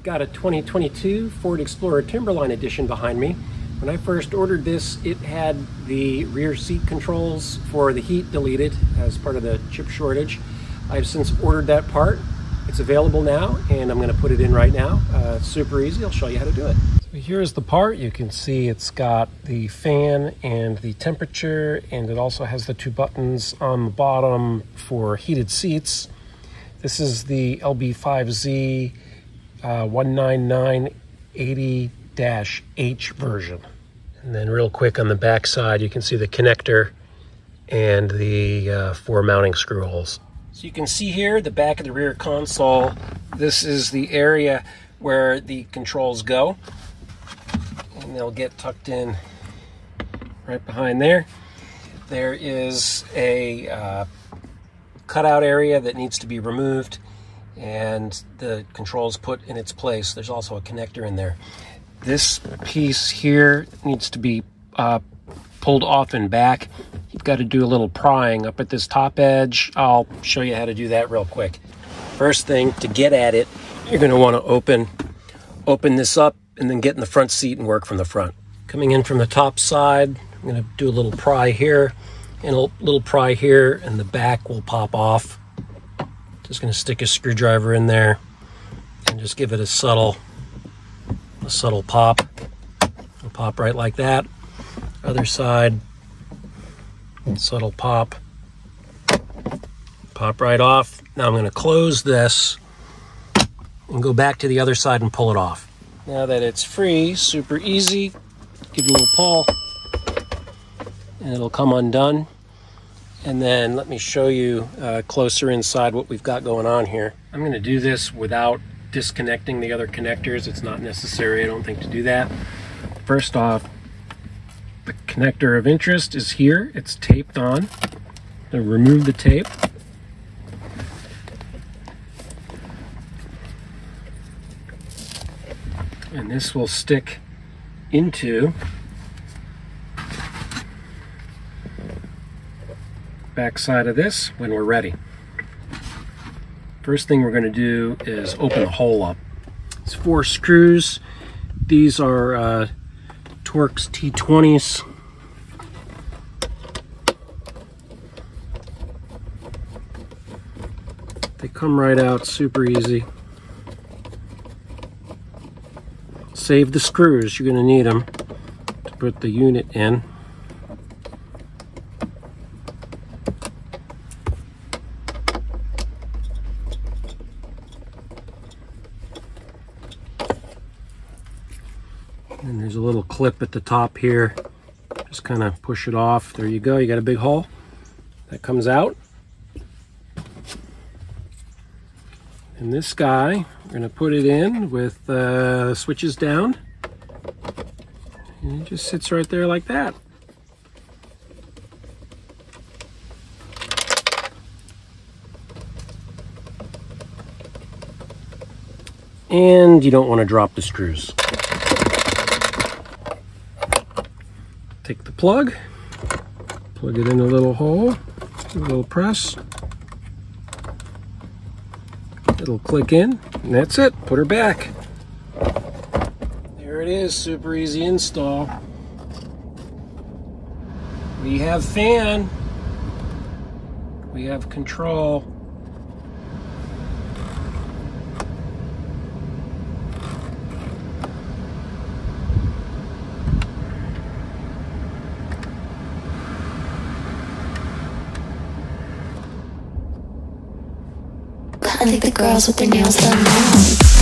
I've got a 2022 Ford Explorer Timberline edition behind me. When I first ordered this, it had the rear seat controls for the heat deleted as part of the chip shortage. I've since ordered that part. It's available now, and I'm going to put it in right now. It's super easy. I'll show you how to do it. So here's the part. You can see it's got the fan and the temperature, and it also has the two buttons on the bottom for heated seats. This is the LB5Z 19980-H version. And then real quick on the back side, you can see the connector and the 4 mounting screw holes. So you can see here the back of the rear console. This is the area where the controls go, and they'll get tucked in right behind there. There is a cutout area that needs to be removed, and the controls put in its place. There's also a connector in there. This piece here needs to be pulled off and back. You've got to do a little prying up at this top edge. I'll show you how to do that real quick. First thing, to get at it, you're going to want to open this up and then get in the front seat and work from the front. Coming in from the top side, I'm going to do a little pry here and a little pry here, and the back will pop off. Just going to stick a screwdriver in there and just give it a subtle pop. It'll pop right like that. Other side, subtle pop. Pop right off. Now I'm going to close this and go back to the other side and pull it off. Now that it's free, super easy, give it a little pull and it'll come undone. And then let me show you closer inside what we've got going on here. I'm going to do this without disconnecting the other connectors. It's not necessary, I don't think, to do that. First off, the connector of interest is here. It's taped on. I'm going to remove the tape. And this will stick into back side of this when we're ready. First thing we're going to do is open the hole up. It's 4 screws. These are Torx T20s. They come right out, super easy. Save the screws, you're going to need them to put the unit in. And there's a little clip at the top here. Just kind of push it off. There you go. You got a big hole. That comes out. And this guy, we're going to put it in with the switches down. And it just sits right there like that. And you don't want to drop the screws. Take the plug it in a little hole, a little press. It'll click in, and that's it. Put her back. There it is, super easy install. We have fan. We have control. I think the girls with their nails done now.